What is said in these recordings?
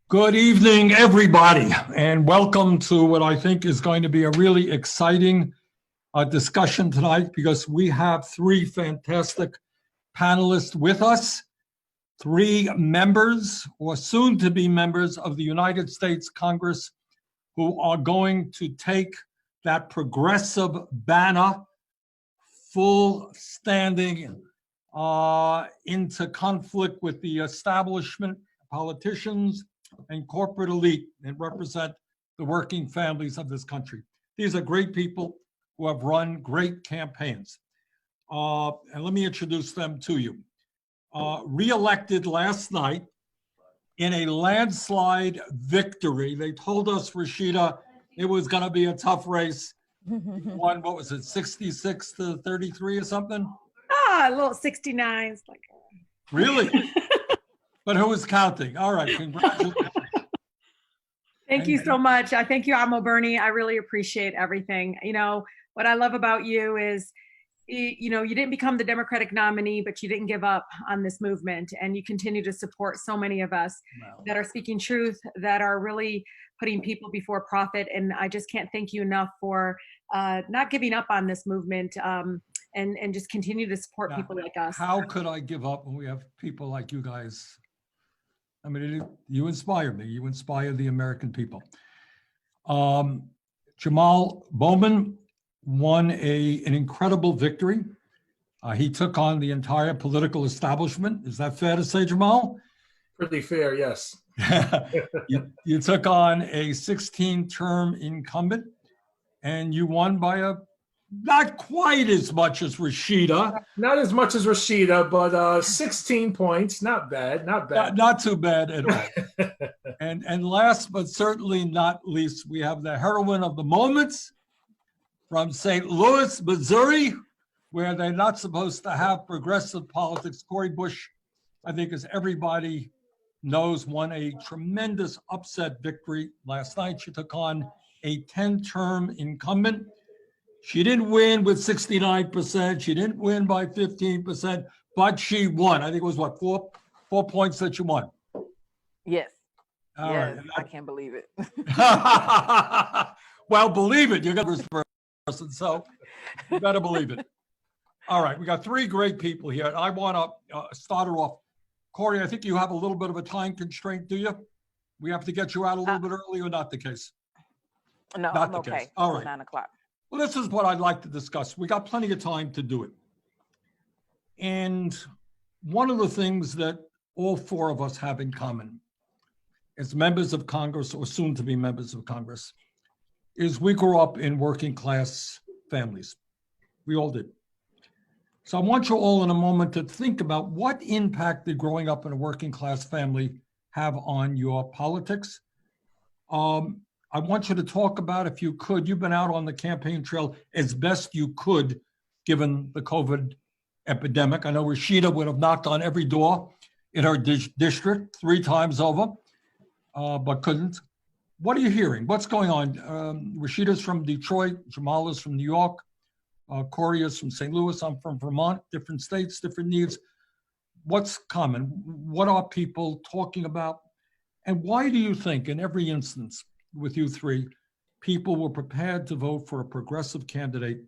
Good evening, everybody, and welcome to what I think is going to be a really exciting discussion tonight because we have three fantastic panelists with us, three members or soon to be members of the United States Congress who are going to take that progressive banner full standing into conflict with the establishment, politicians, and corporate elite and represent the working families of this country. These are great people who have run great campaigns. And let me introduce them to you. Re-elected last night in a landslide victory. They told us, Rashida, it was going to be a tough race. Won, what was it, 66 to 33 or something? A little 69. It's like, Really? But who was counting? All right, congratulations. Thank you so much. I thank you, Amo Bernie. I really appreciate everything. You know, what I love about you is, you didn't become the Democratic nominee, but you didn't give up on this movement. And you continue to support so many of us that are speaking truth, that are really putting people before profit. And I just can't thank you enough for not giving up on this movement and just continue to support people like us. How could I give up when we have people like you guys? I mean, you inspire me. You inspire the American people. Jamaal Bowman won an incredible victory. He took on the entire political establishment. Is that fair to say, Jamaal? Pretty fair, yes. You took on a 16-term incumbent, and you won by not quite as much as Rashida. Not as much as Rashida, but 16 points. Not bad, not bad. Not too bad at all. And last but certainly not least, we have the heroine of the moments from St. Louis, Missouri, where they're not supposed to have progressive politics. Cori Bush, I think, as everybody knows, won a tremendous upset victory last night. She took on a 10-term incumbent. She didn't win with 69%. She didn't win by 15%, but she won. I think it was what, four points that you won. Yes. All yes, right. I can't believe it. Well, believe it. You're the first person, so you better believe it. All right, we got three great people here. I want to start her off. Cori, I think you have a little bit of a time constraint, do you? We have to get you out a little bit early, or not the case? No, Not I'm the okay. case. All right. 9 o'clock. Well, this is what I'd like to discuss. We got plenty of time to do it. And one of the things that all four of us have in common as members of Congress, or soon to be members of Congress, is we grew up in working class families. We all did. So I want you all in a moment to think about what impact did growing up in a working class family have on your politics. I want you to talk about, if you could, you've been out on the campaign trail as best you could, given the COVID epidemic. I know Rashida would have knocked on every door in her district 3 times over, but couldn't. What are you hearing? What's going on? Rashida's from Detroit, Jamaal is from New York, Cori is from St. Louis, I'm from Vermont, different states, different needs. What's common? What are people talking about? And why do you think in every instance with you three, people were prepared to vote for a progressive candidate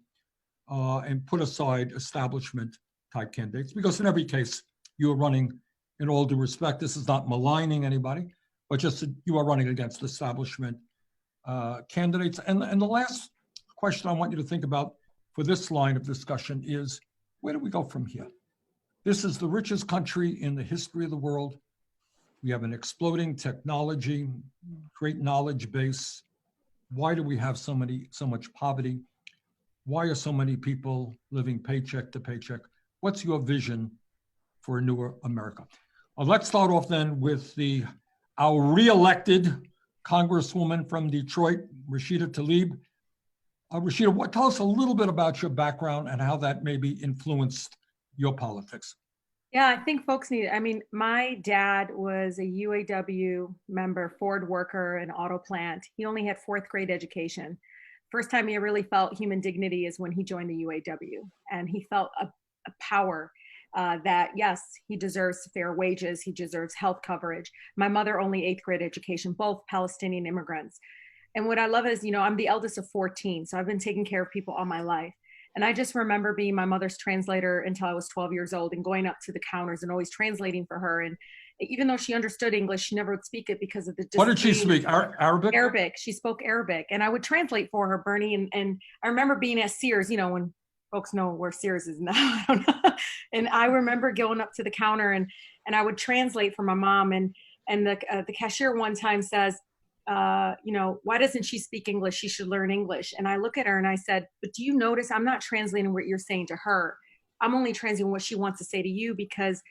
and put aside establishment type candidates? Because in every case, you are running, in all due respect, this is not maligning anybody, but just that you are running against establishment candidates. And the last question I want you to think about for this line of discussion is, where do we go from here? This is the richest country in the history of the world. We have an exploding technology, great knowledge base. Why do we have so much poverty? Why are so many people living paycheck to paycheck? What's your vision for a newer America? Let's start off then with our re-elected Congresswoman from Detroit, Rashida Tlaib. Rashida, tell us a little bit about your background and how that maybe influenced your politics. yeah, I think folks need, my dad was a UAW member, Ford worker, an auto plant. He only had 4th grade education. First time he really felt human dignity is when he joined the UAW, and he felt a power that yes, he deserves fair wages, he deserves health coverage. My mother only 8th grade education, both Palestinian immigrants. And what I love is, I'm the eldest of 14, so I've been taking care of people all my life. And I just remember being my mother's translator until I was 12 years old and going up to the counters and always translating for her. And even though she understood English, she never would speak it because of the What did she speak? Arabic? Arabic. She spoke Arabic, and I would translate for her, Bernie. And I remember being at Sears, when folks know where Sears is now. I don't know. And I remember going up to the counter and I would translate for my mom. And the cashier one time says, why doesn't she speak English? She should learn English. And I look at her and I said, but do you notice I'm not translating what you're saying to her? I'm only translating what she wants to say to you, because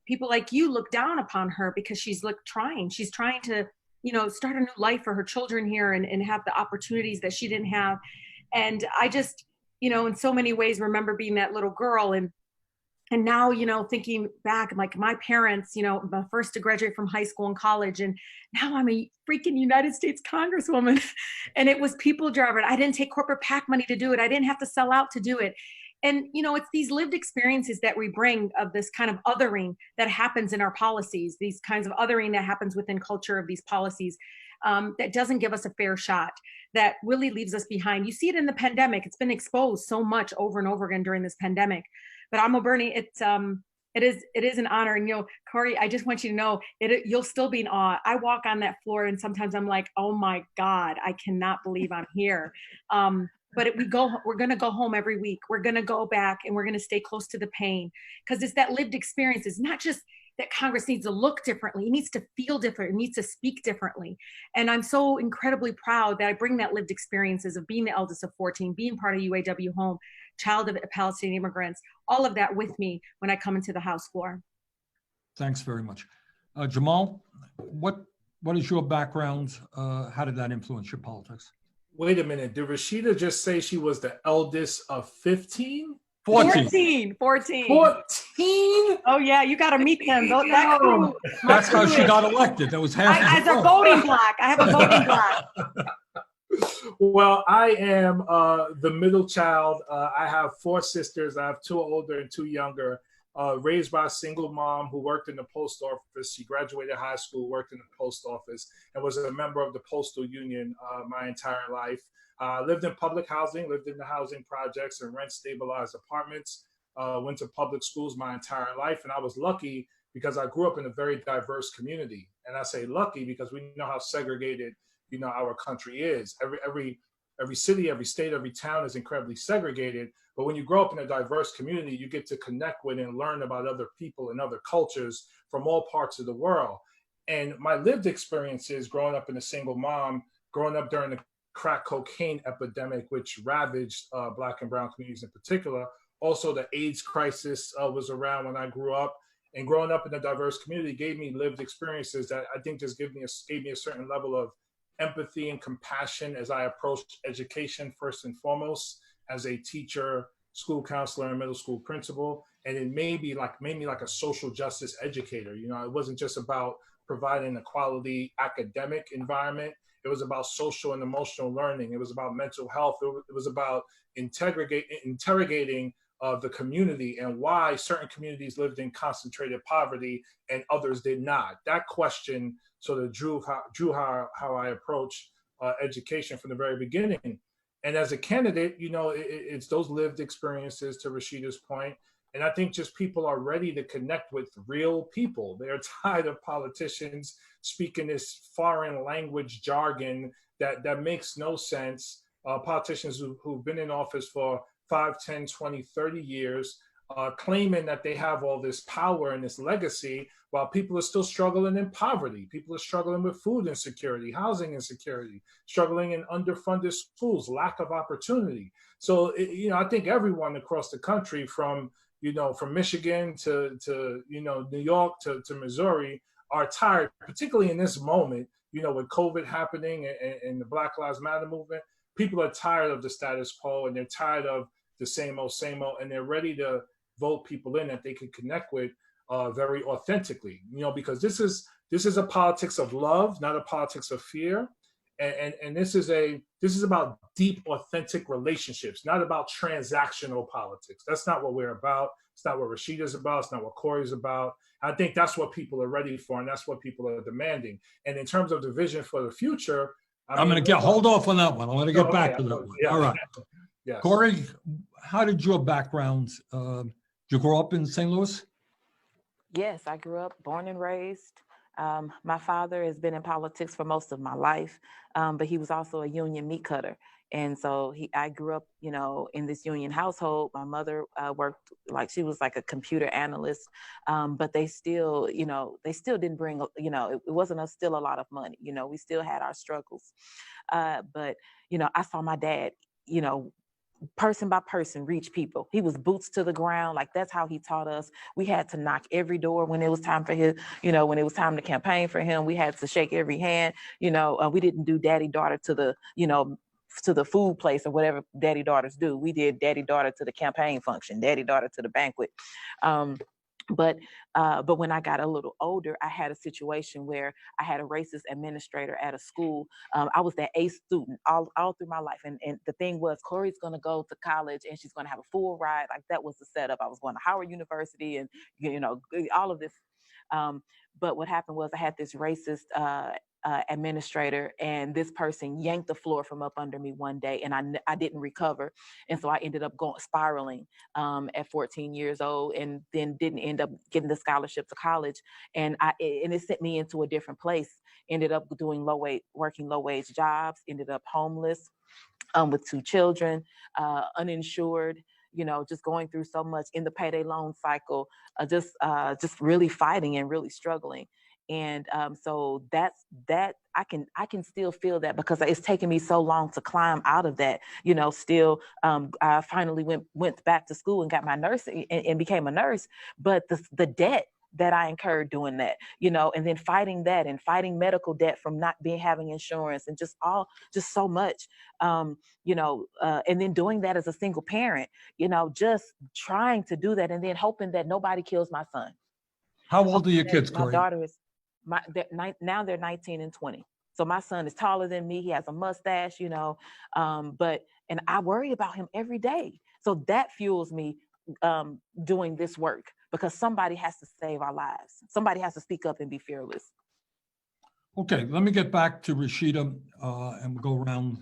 people like you look down upon her because she's trying. She's trying to, start a new life for her children here and have the opportunities that she didn't have. And I just, in so many ways remember being that little girl. And now, thinking back, like my parents, the first to graduate from high school and college, and now I'm a freaking United States Congresswoman. And it was people driven. I didn't take corporate PAC money to do it. I didn't have to sell out to do it. And, it's these lived experiences that we bring of this kind of othering that happens in our policies, these kinds of othering that happens within culture of these policies, that doesn't give us a fair shot, that really leaves us behind. You see it in the pandemic. It's been exposed so much over and over again during this pandemic. But Amo Bernie, it is an honor. And, Cori, I just want you to know, you'll still be in awe. I walk on that floor and sometimes I'm like, oh my God, I cannot believe I'm here. But we're going to go home every week. We're going to go back and we're going to stay close to the pain, because it's that lived experience. It's not just that Congress needs to look differently. It needs to feel different. It needs to speak differently. And I'm so incredibly proud that I bring that lived experiences of being the eldest of 14, being part of UAW Home, child of Palestinian immigrants, all of that with me when I come into the House floor. Thanks very much. Jamaal, what is your background? How did that influence your politics? Wait a minute. Did Rashida just say she was the eldest of 15? 14. 14? Oh yeah, you got to meet them. That's how she got elected. That was half. As a voting block. I have a voting block. Well, I am the middle child. I have 4 sisters. I have 2 older and 2 younger. Raised by a single mom who worked in the post office. She graduated high school, worked in the post office, and was a member of the postal union my entire life. Lived in public housing, lived in the housing projects and rent-stabilized apartments. Went to public schools my entire life, and I was lucky because I grew up in a very diverse community. And I say lucky because we know how segregated, our country is. Every city, every state, every town is incredibly segregated. But when you grow up in a diverse community, you get to connect with and learn about other people and other cultures from all parts of the world. And my lived experiences growing up in a single mom, growing up during the crack cocaine epidemic, which ravaged Black and brown communities in particular. Also, the AIDS crisis was around when I grew up. And growing up in a diverse community gave me lived experiences that I think just gave me a certain level of empathy and compassion as I approached education first and foremost, as a teacher, school counselor, and middle school principal. And it made me like a social justice educator. It wasn't just about providing a quality academic environment. It was about social and emotional learning. It was about mental health. It was about interrogating the community and why certain communities lived in concentrated poverty and others did not. That question sort of drew how I approach education from the very beginning. And as a candidate, it's those lived experiences, to Rashida's point. And I think just people are ready to connect with real people. They're tired of politicians speaking this foreign language jargon that makes no sense. Politicians who've been in office for 5, 10, 20, 30 years, claiming that they have all this power and this legacy, while people are still struggling in poverty. People are struggling with food insecurity, housing insecurity, struggling in underfunded schools, lack of opportunity. So, I think everyone across the country, from Michigan to New York to Missouri, are tired, particularly in this moment, with COVID happening and the Black Lives Matter movement. People are tired of the status quo, and they're tired of the same old, and they're ready to vote people in that they can connect with very authentically, because this is a politics of love, not a politics of fear. And this is about deep, authentic relationships, not about transactional politics. That's not what we're about. It's not what Rashida's about. It's not what Cori's about. I think that's what people are ready for, and that's what people are demanding. And in terms of the vision for the future, I'm going to hold off on that one. I'm going to get back to that one. Yeah. All right. Yes. Cori, how did your background, did you grow up in St. Louis? Yes, I grew up, born and raised. My father has been in politics for most of my life, but he was also a union meat cutter. And so I grew up, in this union household. My mother worked she was like a computer analyst, but they still, didn't bring, it wasn't still a lot of money. We still had our struggles. But, I saw my dad, person by person reach people. He was boots to the ground. Like, that's how he taught us. We had to knock every door when it was time for his, when it was time to campaign for him. We had to shake every hand. We didn't do daddy daughter to the, to the food place or whatever daddy daughters do. We did daddy daughter to the campaign function, daddy daughter to the banquet. But when I got a little older, I had a situation where I had a racist administrator at a school. I was that A student all through my life. And the thing was, Cori's going to go to college and she's going to have a full ride. Like, that was the setup. I was going to Howard University and, all of this. But what happened was I had this racist administrator, and this person yanked the floor from up under me one day, and I didn't recover. And so I ended up spiraling at 14 years old, and then didn't end up getting the scholarship to college. And it sent me into a different place. Ended up doing working low wage jobs, ended up homeless with 2 children, uninsured, just going through so much in the payday loan cycle, just really fighting and really struggling. And so that I can still feel that, because it's taken me so long to climb out of that. Still, I finally went back to school and got my nursing and became a nurse. But the debt that I incurred doing that, and then fighting that and fighting medical debt from not having insurance, and just so much, and then doing that as a single parent, just trying to do that, and then hoping that nobody kills my son. How old are your kids, My Cori? daughter is now they're 19 and 20. So my son is taller than me. He has a mustache, and I worry about him every day. So that fuels me doing this work, because somebody has to save our lives. Somebody has to speak up and be fearless. Okay, let me get back to Rashida and we'll go around.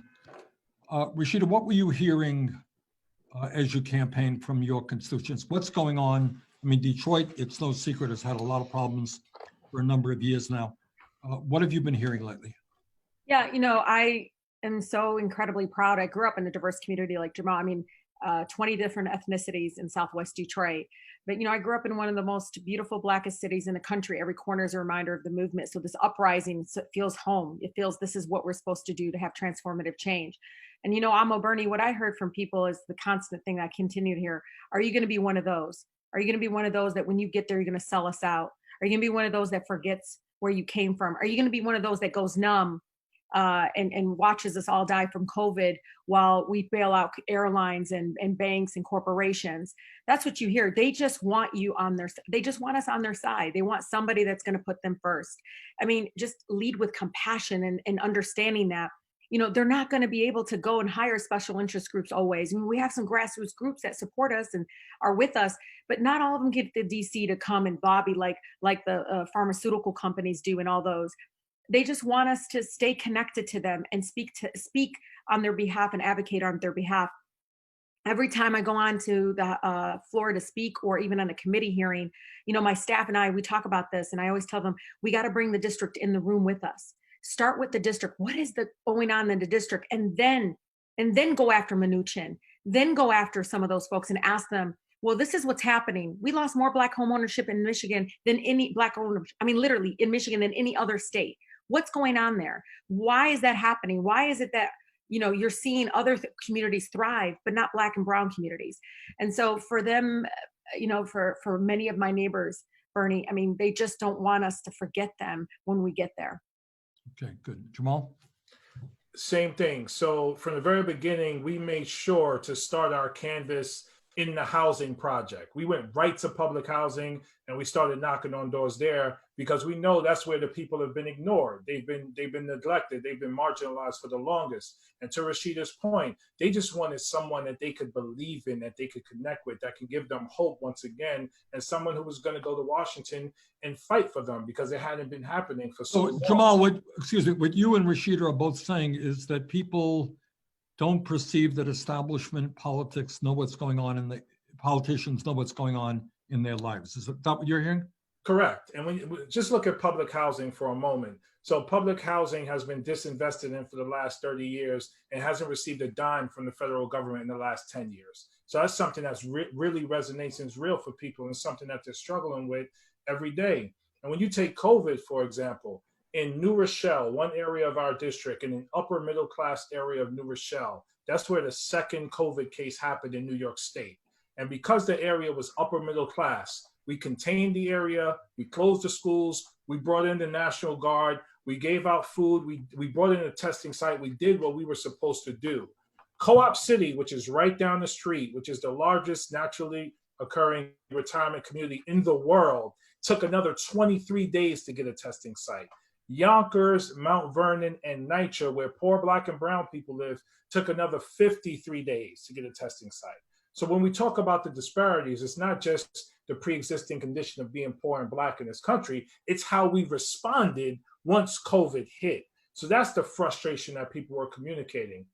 Rashida, what were you hearing as you campaigned from your constituents? What's going on? I mean, Detroit, it's no secret, has had a lot of problems for a number of years now. What have you been hearing lately? Yeah, I am so incredibly proud. I grew up in a diverse community like Jamaal. I mean, 20 different ethnicities in Southwest Detroit. But, I grew up in one of the most beautiful, blackest cities in the country. Every corner is a reminder of the movement. So this uprising feels home. It feels this is what we're supposed to do to have transformative change. And, Amo Bernie, what I heard from people is the constant thing that I continue to hear. Are you going to be one of those? Are you going to be one of those that when you get there, you're going to sell us out? Are you going to be one of those that forgets where you came from? Are you going to be one of those that goes numb and watches us all die from COVID while we bail out airlines and banks and corporations? That's what you hear. They just want they just want us on their side. They want somebody that's going to put them first. I mean, just lead with compassion and understanding that, they're not going to be able to go and hire special interest groups always. I mean, we have some grassroots groups that support us and are with us, but not all of them get the DC to come and lobby like the pharmaceutical companies do and all those. They just want us to stay connected to them and speak on their behalf and advocate on their behalf. Every time I go on to the floor to speak, or even on a committee hearing, my staff and we talk about this, and I always tell them, we got to bring the district in the room with us. Start with the district. What is going on in the district? And then go after Mnuchin. Then go after some of those folks and ask them, well, this is what's happening. We lost more Black home ownership in Michigan than any Black ownership. I mean, literally in Michigan than any other state. What's going on there? Why is that happening? Why is it that, you're seeing other communities thrive, but not Black and brown communities? And so for them, for many of my neighbors, Bernie, I mean, they just don't want us to forget them when we get there. Okay, good. Jamaal? Same thing. So from the very beginning, we made sure to start our canvas in the housing project. We went right to public housing and we started knocking on doors there because we know that's where the people have been ignored. They've been neglected. They've been marginalized for the longest. And to Rashida's point, they just wanted someone that they could believe in, that they could connect with, that can give them hope once again, and someone who was going to go to Washington and fight for them because it hadn't been happening for so long. Jamaal, what you and Rashida are both saying is that people don't perceive that establishment politics know what's going on and the politicians know what's going on in their lives. Is that what you're hearing? Correct. And when you just look at public housing for a moment. So public housing has been disinvested in for the last 30 years and hasn't received a dime from the federal government in the last 10 years. So that's something that's really resonates and is real for people and something that they're struggling with every day. And when you take COVID, for example, in New Rochelle, one area of our district, in an upper middle class area of New Rochelle, that's where the second COVID case happened in New York State. And because the area was upper middle class, we contained the area, we closed the schools, we brought in the National Guard, we gave out food, we brought in a testing site, we did what we were supposed to do. Co-op City, which is right down the street, which is the largest naturally occurring retirement community in the world, took another 23 days to get a testing site. Yonkers, Mount Vernon, and NYCHA, where poor Black and brown people live, took another 53 days to get a testing site. So when we talk about the disparities, it's not just the pre-existing condition of being poor and Black in this country, it's how we responded once COVID hit. So that's the frustration that people were communicating.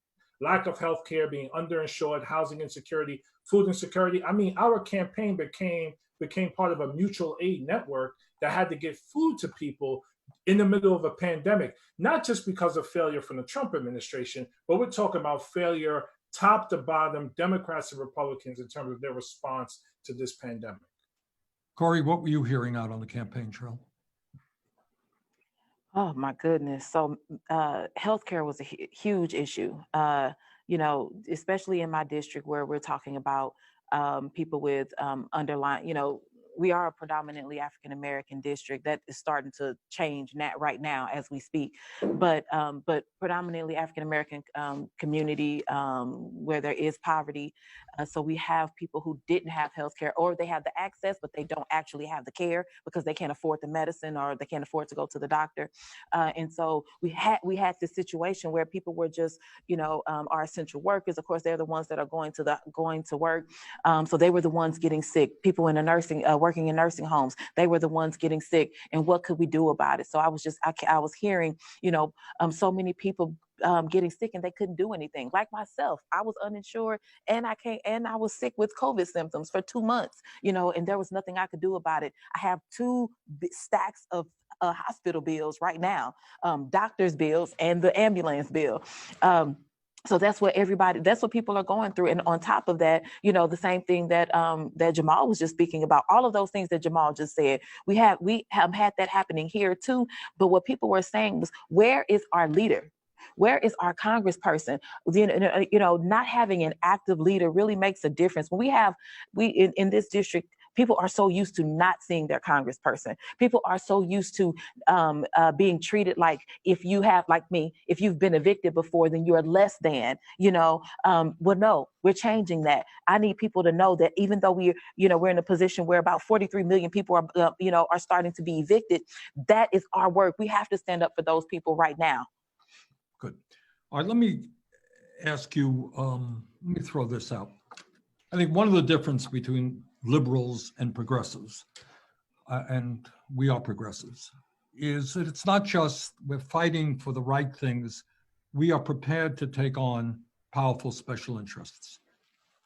Lack of health care, being underinsured, housing insecurity, food insecurity. I mean, our campaign became part of a mutual aid network that had to get food to people in the middle of a pandemic, not just because of failure from the Trump administration, but we're talking about failure top to bottom, Democrats and Republicans, in terms of their response to this pandemic. Cori, what were you hearing out on the campaign trail? Oh my goodness. So healthcare was a huge issue, especially in my district where we're talking about people with underlying, we are a predominantly African-American district that is starting to change right now as we speak, but predominantly African-American community where there is poverty. So we have people who didn't have healthcare, or they have the access, but they don't actually have the care because they can't afford the medicine or they can't afford to go to the doctor. And so we had this situation where people were just, our essential workers. Of course, they're the ones that are going to work. So they were the ones getting sick. People in the working in nursing homes, they were the ones getting sick. And what could we do about it? So I was hearing, so many people getting sick and they couldn't do anything. Like myself, I was uninsured and I was sick with COVID symptoms for 2 months, and there was nothing I could do about it. I have 2 stacks of hospital bills right now, doctor's bills and the ambulance bill. So that's what people are going through. And on top of that, the same thing that Jamaal was just speaking about, all of those things that Jamaal just said, we have had that happening here too. But what people were saying was, where is our leader? Where is our congressperson? Not having an active leader really makes a difference. When in this district, people are so used to not seeing their congressperson. People are so used to being treated like, if you have, like me, if you've been evicted before, then you're less than, well, no, we're changing that. I need people to know that even though we're in a position where about 43 million people are starting to be evicted, that is our work. We have to stand up for those people right now. Good. All right, let me ask you, let me throw this out. I think one of the differences between liberals and progressives, and we are progressives, is that it's not just we're fighting for the right things, we are prepared to take on powerful special interests.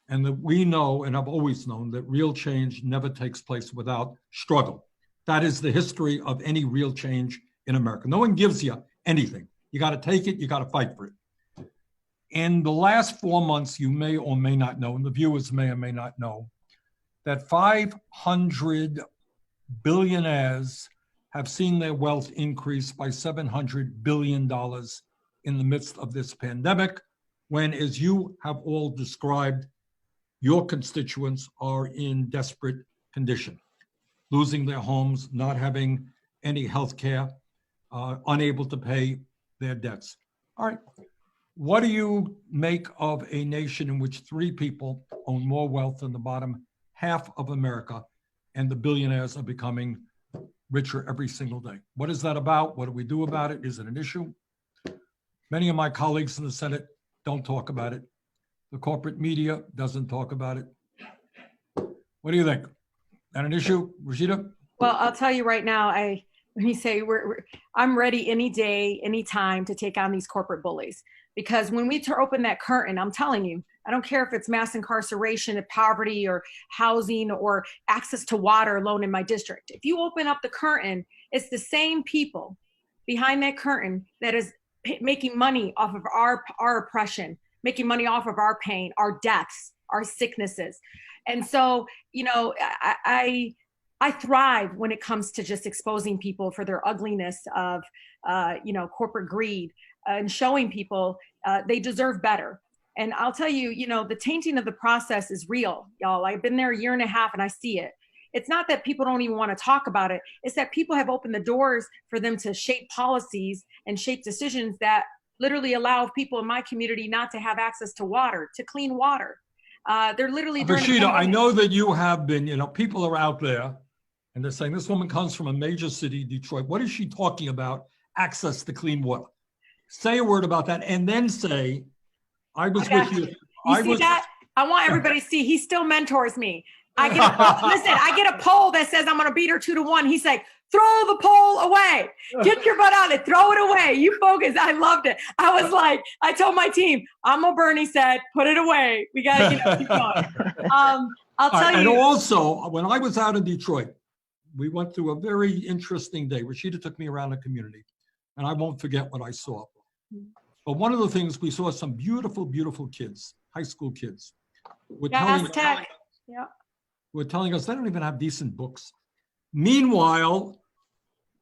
And that we know, and I've always known, that real change never takes place without struggle. That is the history of any real change in America. No one gives you anything. You got to take it, you got to fight for it. In the last 4 months, you may or may not know, and the viewers may or may not know, that 500 billionaires have seen their wealth increase by $700 billion in the midst of this pandemic, when, as you have all described, your constituents are in desperate condition, losing their homes, not having any health care, unable to pay their debts. All right. What do you make of a nation in which 3 people own more wealth than the bottom half of America, and the billionaires are becoming richer every single day? What is that about? What do we do about it? Is it an issue? Many of my colleagues in the Senate don't talk about it. The corporate media doesn't talk about it. What do you think? That an issue, Rashida? Well, I'll tell you right now, when you say I'm ready any day, any time to take on these corporate bullies. Because when we open that curtain, I'm telling you, I don't care if it's mass incarceration, poverty, or housing, or access to water alone in my district. If you open up the curtain, it's the same people behind that curtain that is making money off of our oppression, making money off of our pain, our deaths, our sicknesses. And so, I thrive when it comes to just exposing people for their ugliness of, corporate greed, and showing people they deserve better. And I'll tell you, the tainting of the process is real, y'all. I've been there a year and a half and I see it. It's not that people don't even want to talk about it. It's that people have opened the doors for them to shape policies and shape decisions that literally allow people in my community not to have access to water, to clean water. They're literally doing Rashida, I know that you have been, people are out there and they're saying this woman comes from a major city, Detroit. What is she talking about? Access to clean water. Say a word about that and then say, I was with you. You see that? I want everybody to see he still mentors me. I get a poll that says I'm going to beat her 2-1. He's like, throw the poll away. Get your butt on it. Throw it away. You focus. I loved it. I was like, I told my team, Bernie said, put it away. We got to keep going. I'll tell you. And also, when I was out in Detroit, we went through a very interesting day. Rashida took me around the community, and I won't forget what I saw. But one of the things, we saw some beautiful, beautiful kids, high school kids. We're telling us they don't even have decent books. Meanwhile,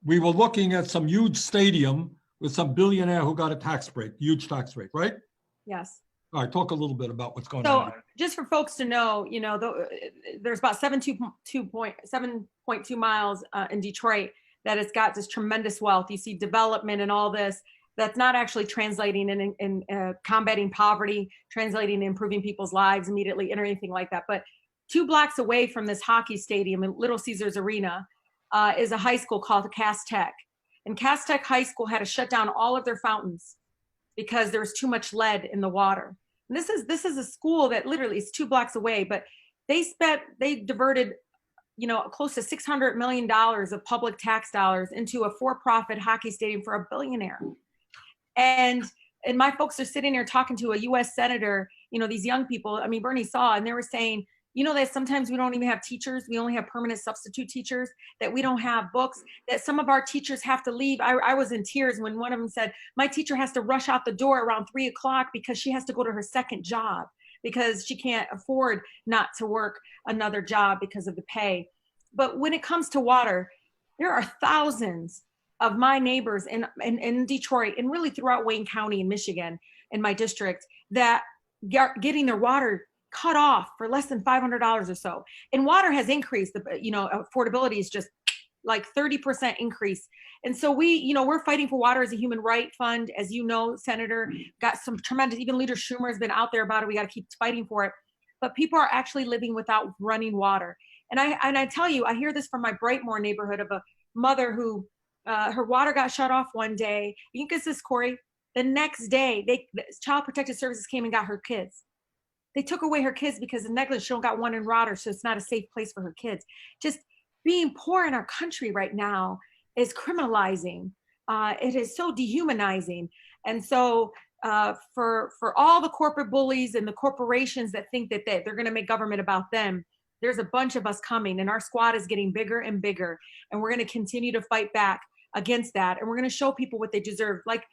we were looking at some huge stadium with some billionaire who got a tax break, huge tax break, right? Yes. All right, talk a little bit about what's going on. So just for folks to know, there's about 7.2 miles in Detroit that has got this tremendous wealth. You see development and all this. That's not actually translating in combating poverty, translating in improving people's lives immediately, and anything like that. But 2 blocks away from this hockey stadium in Little Caesars Arena is a high school called Cass Tech. And Cass Tech High School had to shut down all of their fountains because there was too much lead in the water. And this is a school that literally is 2 blocks away, but they diverted close to $600 million of public tax dollars into a for-profit hockey stadium for a billionaire. And my folks are sitting there talking to a U.S. senator, these young people, Bernie saw, and they were saying, that sometimes we don't even have teachers. We only have permanent substitute teachers, that we don't have books, that some of our teachers have to leave. I was in tears when one of them said, my teacher has to rush out the door around 3:00 because she has to go to her second job because she can't afford not to work another job because of the pay. But when it comes to water, there are thousands of my neighbors in Detroit and really throughout Wayne County in Michigan, in my district, that are getting their water cut off for less than $500 or so. And water has increased. Affordability is just like 30% increase. And so we're fighting for water as a human right fund. As you know, Senator, got some tremendous, even Leader Schumer has been out there about it. We got to keep fighting for it. But people are actually living without running water. And I tell you, I hear this from my Brightmoor neighborhood of a mother who her water got shut off one day. You can guess this, Cori. The next day, the Child Protective Services came and got her kids. They took away her kids because of negligence. She got one in water, so it's not a safe place for her kids. Just being poor in our country right now is criminalizing. It is so dehumanizing. And so for all the corporate bullies and the corporations that think that they're going to make government about them, there's a bunch of us coming, and our squad is getting bigger and bigger. And we're going to continue to fight back against that. And we're going to show people what they deserve. Like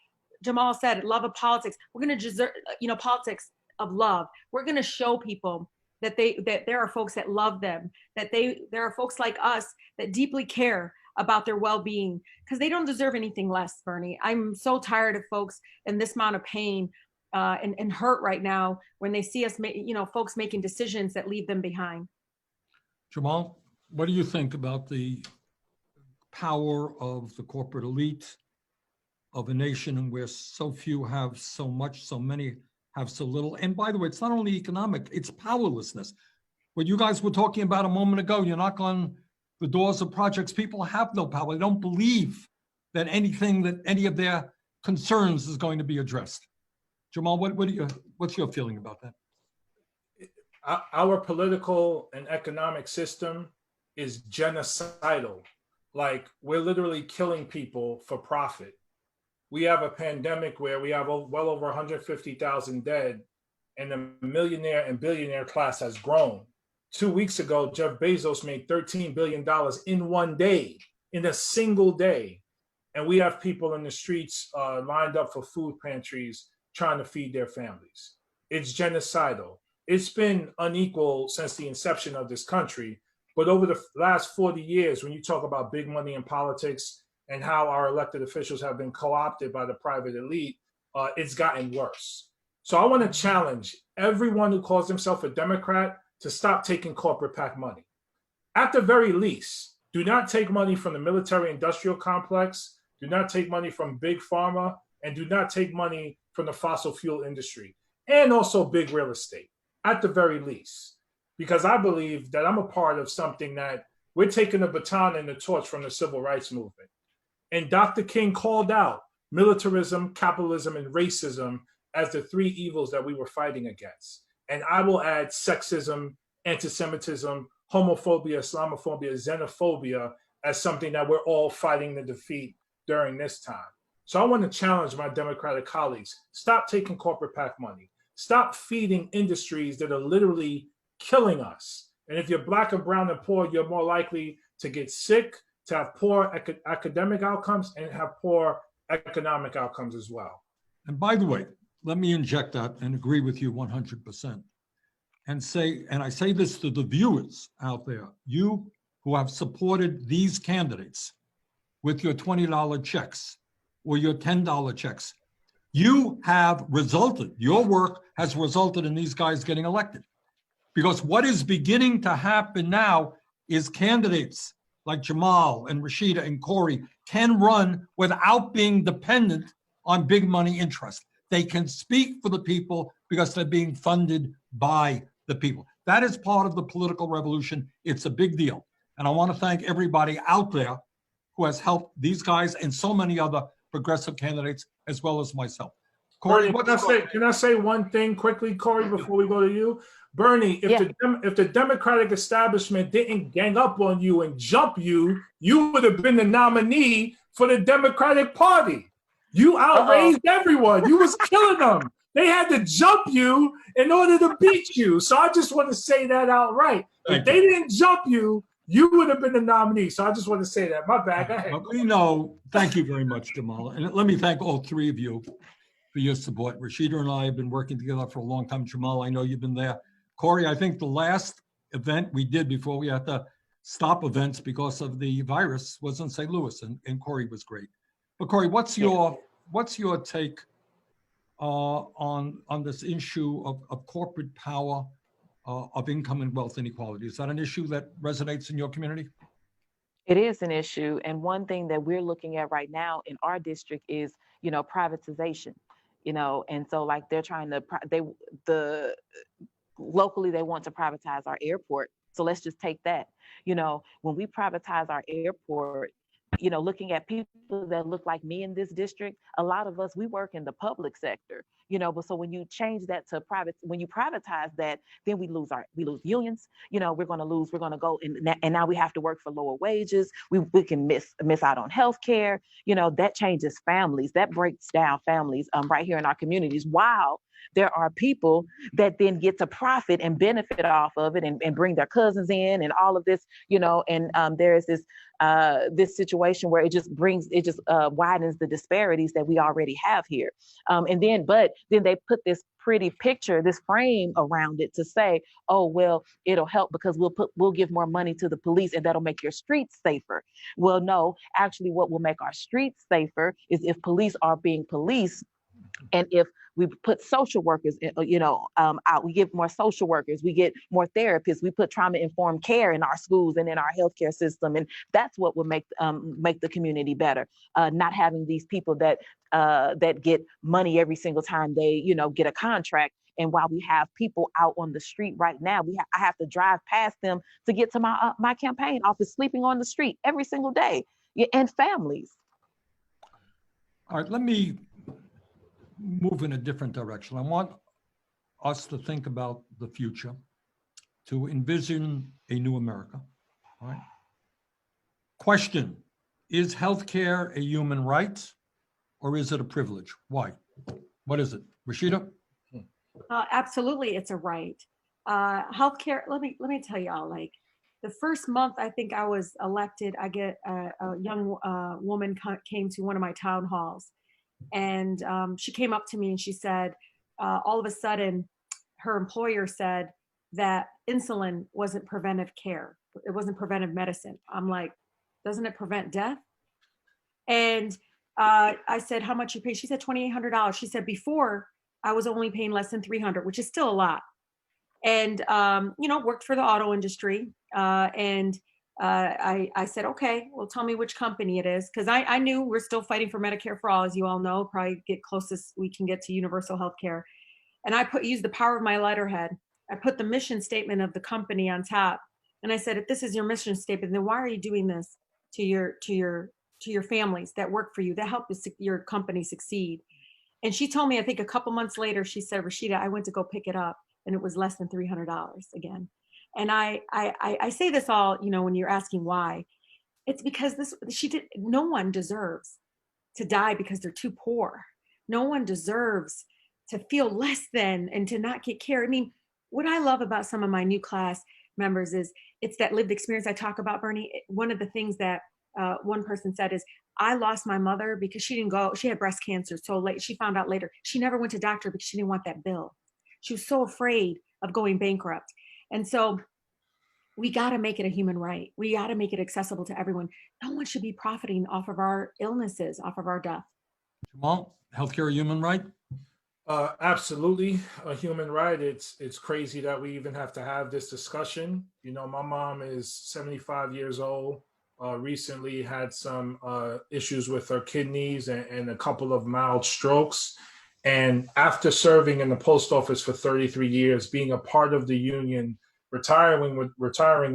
Jamaal said, love of politics. We're going to deserve, politics of love. We're going to show people that there are folks that love them, that there are folks like us that deeply care about their well-being, because they don't deserve anything less, Bernie. I'm so tired of folks in this amount of pain and hurt right now when they see us, folks making decisions that leave them behind. Jamaal, what do you think about the power of the corporate elite of a nation where so few have so much, so many have so little. And by the way, it's not only economic, it's powerlessness. What you guys were talking about a moment ago, you knock on the doors of projects, people have no power. They don't believe that any of their concerns is going to be addressed. Jamaal, what's your feeling about that? Our political and economic system is genocidal. Like, we're literally killing people for profit. We have a pandemic where we have well over 150,000 dead, and the millionaire and billionaire class has grown. 2 weeks ago, Jeff Bezos made $13 billion in one day, in a single day. And we have people in the streets lined up for food pantries trying to feed their families. It's genocidal. It's been unequal since the inception of this country. But over the last 40 years, when you talk about big money in politics and how our elected officials have been co-opted by the private elite, it's gotten worse. So I want to challenge everyone who calls himself a Democrat to stop taking corporate PAC money. At the very least, do not take money from the military industrial complex, do not take money from big pharma, and do not take money from the fossil fuel industry, and also big real estate, at the very least. Because I believe that I'm a part of something that we're taking the baton and the torch from the civil rights movement. And Dr. King called out militarism, capitalism, and racism as the three evils that we were fighting against. And I will add sexism, anti-Semitism, homophobia, Islamophobia, xenophobia as something that we're all fighting to defeat during this time. So I want to challenge my Democratic colleagues. Stop taking corporate PAC money. Stop feeding industries that are literally killing us. And if you're Black and brown and poor, you're more likely to get sick, to have poor academic outcomes, and have poor economic outcomes as well. And by the way, let me inject that and agree with you 100%. And I say this to the viewers out there, you who have supported these candidates with your $20 checks or your $10 checks, you have resulted, your work has resulted in these guys getting elected. Because what is beginning to happen now is candidates like Jamaal and Rashida and Cori can run without being dependent on big money interest. They can speak for the people because they're being funded by the people. That is part of the political revolution. It's a big deal. And I want to thank everybody out there who has helped these guys and so many other progressive candidates, as well as myself. Cori, can I say one thing quickly, Cori, before we go to you? Bernie, if the Democratic establishment didn't gang up on you and jump you, you would have been the nominee for the Democratic Party. You outraised everyone. You was killing them. They had to jump you in order to beat you. So I just want to say that outright. If they didn't jump you, you would have been the nominee. So I just want to say that. My bad. Go ahead. We know. Thank you very much, Jamaal. And let me thank all three of you for your support. Rashida and I have been working together for a long time. Jamaal, I know you've been there. Cori, I think the last event we did before we had to stop events because of the virus was in St. Louis, and Cori was great. But Cori, what's your take on this issue of corporate power, of income and wealth inequality? Is that an issue that resonates in your community? It is an issue. And one thing that we're looking at right now in our district is, privatization, and so like they're trying to, locally, they want to privatize our airport. So let's just take that. When we privatize our airport, looking at people that look like me in this district, a lot of us, we work in the public sector, but so when you change that to private, when you privatize that, then we lose unions, we're going to go and now we have to work for lower wages. We can miss out on healthcare, that changes families, that breaks down families right here in our communities. Wow. There are people that then get to profit and benefit off of it and bring their cousins in and all of this, and there is this situation where it just widens the disparities that we already have here. But then they put this pretty picture, this frame around it to say, oh, well, it'll help because we'll give more money to the police and that'll make your streets safer. Well, no, actually what will make our streets safer is if police are being policed And if we put social workers, out, we get more social workers, we get more therapists, we put trauma-informed care in our schools and in our healthcare system, and that's what will make the community better. Not having these people that get money every single time they, get a contract. And while we have people out on the street right now, I have to drive past them to get to my campaign office, sleeping on the street every single day, and families. All right, let me move in a different direction. I want us to think about the future, to envision a new America. All right. Question, is healthcare a human right or is it a privilege? Why? What is it? Rashida? Absolutely, it's a right. Healthcare, let me tell y'all, like the first month I think I was elected, I get a young woman came to one of my town halls, and she came up to me and she said, all of a sudden, her employer said that insulin wasn't preventive care. It wasn't preventive medicine. I'm like, doesn't it prevent death? And I said, how much you pay? She said, $2,800. She said, before I was only paying less than $300, which is still a lot. And, worked for the auto industry. I said, okay, well, tell me which company it is. Cause I knew we're still fighting for Medicare for all, as you all know, probably get closest we can get to universal health care. And I used the power of my letterhead. I put the mission statement of the company on top. And I said, if this is your mission statement, then why are you doing this to your families that work for you, that help your company succeed? And she told me, I think a couple months later, she said, Rashida, I went to go pick it up and it was less than $300 again. And I say this all, when you're asking why, it's because no one deserves to die because they're too poor. No one deserves to feel less than and to not get care. I mean, what I love about some of my new class members is it's that lived experience I talk about, Bernie. One of the things that one person said is, I lost my mother because she had breast cancer so late. She found out later. She never went to doctor because she didn't want that bill. She was so afraid of going bankrupt. And so we got to make it a human right. We got to make it accessible to everyone. No one should be profiting off of our illnesses, off of our death. Jamaal, healthcare a human right? Absolutely a human right. It's crazy that we even have to have this discussion. My mom is 75 years old. Recently had some issues with her kidneys and a couple of mild strokes. And after serving in the post office for 33 years, being a part of the union, retiring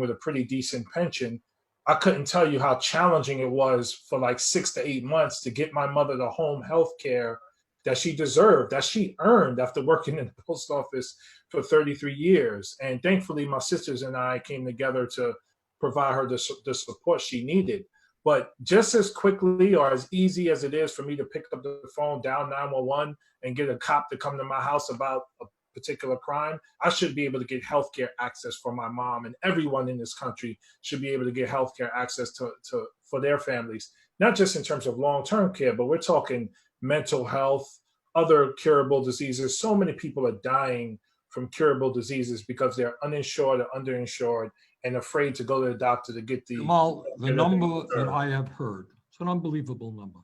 with a pretty decent pension, I couldn't tell you how challenging it was for like 6 to 8 months to get my mother the home health care that she deserved, that she earned after working in the post office for 33 years. And thankfully, my sisters and I came together to provide her the support she needed. But just as quickly or as easy as it is for me to pick up the phone, dial 911, and get a cop to come to my house about a particular crime, I should be able to get healthcare access for my mom, and everyone in this country should be able to get healthcare access for their families, not just in terms of long-term care, but we're talking mental health, other curable diseases. So many people are dying from curable diseases because they're uninsured or underinsured and afraid to go to the doctor to get the— Jamaal, the number that I have heard, it's an unbelievable number.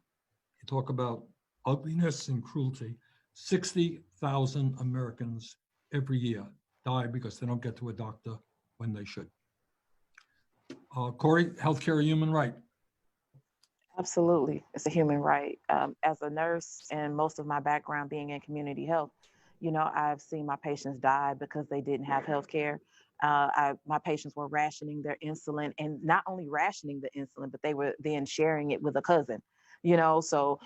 You talk about ugliness and cruelty. 60,000 Americans every year die because they don't get to a doctor when they should. Cori, healthcare a human right? Absolutely. It's a human right. As a nurse and most of my background being in community health, I've seen my patients die because they didn't have health care. My patients were rationing their insulin, and not only rationing the insulin, but they were then sharing it with a cousin, so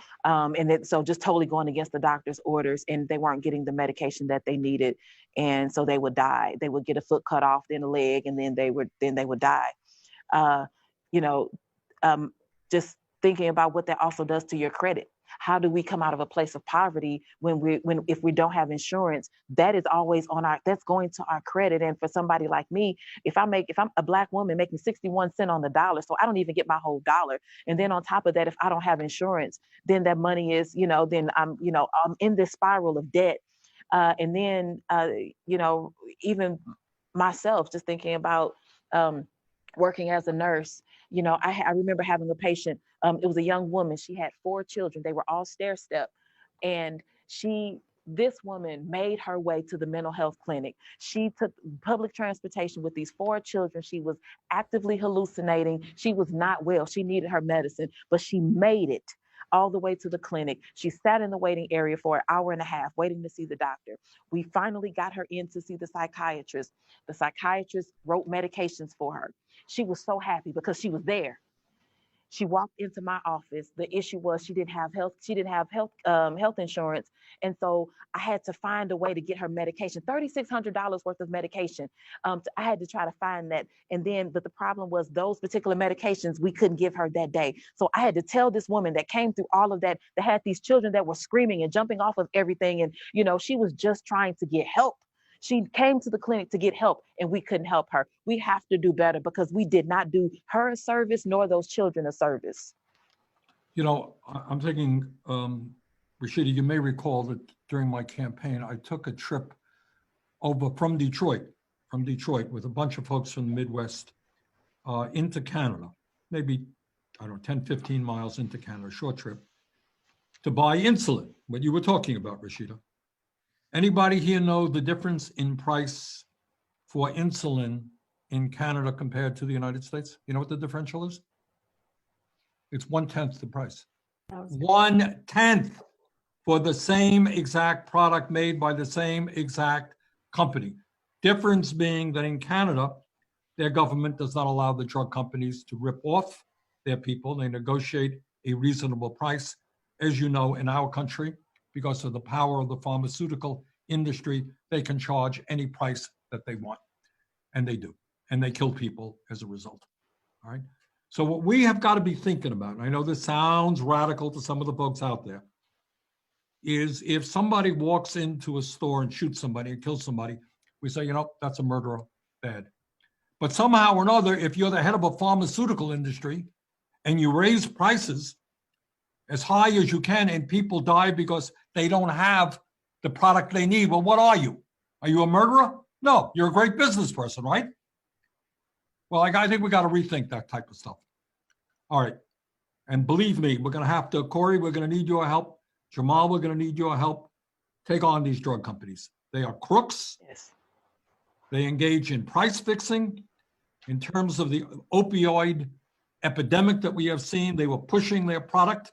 just totally going against the doctor's orders, and they weren't getting the medication that they needed. And so they would die. They would get a foot cut off, then a leg, and then they would die. Just thinking about what that also does to your credit. How do we come out of a place of poverty if we don't have insurance? That is always that's going to our credit. And for somebody like me, if I'm a Black woman making 61 cents on the dollar, so I don't even get my whole dollar. And then on top of that, if I don't have insurance, then that money is, then I'm in this spiral of debt. And then, even myself, just thinking about working as a nurse, I remember having a patient. It was a young woman. She had 4 children. They were all stair-step. And This woman made her way to the mental health clinic. She took public transportation with these 4 children. She was actively hallucinating. She was not well. She needed her medicine, but she made it all the way to the clinic. She sat in the waiting area for an hour and a half waiting to see the doctor. We finally got her in to see the psychiatrist. The psychiatrist wrote medications for her. She was so happy because she was there. She walked into my office. The issue was she didn't have health insurance. And so I had to find a way to get her medication, $3,600 worth of medication. I had to try to find that. But the problem was those particular medications we couldn't give her that day. So I had to tell this woman that came through all of that had these children that were screaming and jumping off of everything. And, she was just trying to get help. She came to the clinic to get help and we couldn't help her. We have to do better because we did not do her a service nor those children a service. I'm thinking, Rashida, you may recall that during my campaign, I took a trip over from Detroit with a bunch of folks from the Midwest into Canada, maybe, 10, 15 miles into Canada, short trip, to buy insulin, what you were talking about, Rashida. Anybody here know the difference in price for insulin in Canada compared to the United States? You know what the differential is? It's 1/10 the price. 1/10 for the same exact product made by the same exact company. Difference being that in Canada, their government does not allow the drug companies to rip off their people. They negotiate a reasonable price. As you know, in our country, because of the power of the pharmaceutical industry, they can charge any price that they want. And they do. And they kill people as a result. All right. So what we have got to be thinking about, and I know this sounds radical to some of the folks out there, is if somebody walks into a store and shoots somebody and kills somebody, we say, that's a murderer, bad. But somehow or another, if you're the head of a pharmaceutical industry and you raise prices as high as you can and people die because they don't have the product they need, well, what are you? Are you a murderer? No, you're a great business person, right? Well, I think we got to rethink that type of stuff. All right. And believe me, we're going to have to, Cori, we're going to need your help. Jamaal, we're going to need your help. Take on these drug companies. They are crooks. Yes. They engage in price fixing. In terms of the opioid epidemic that we have seen, they were pushing their product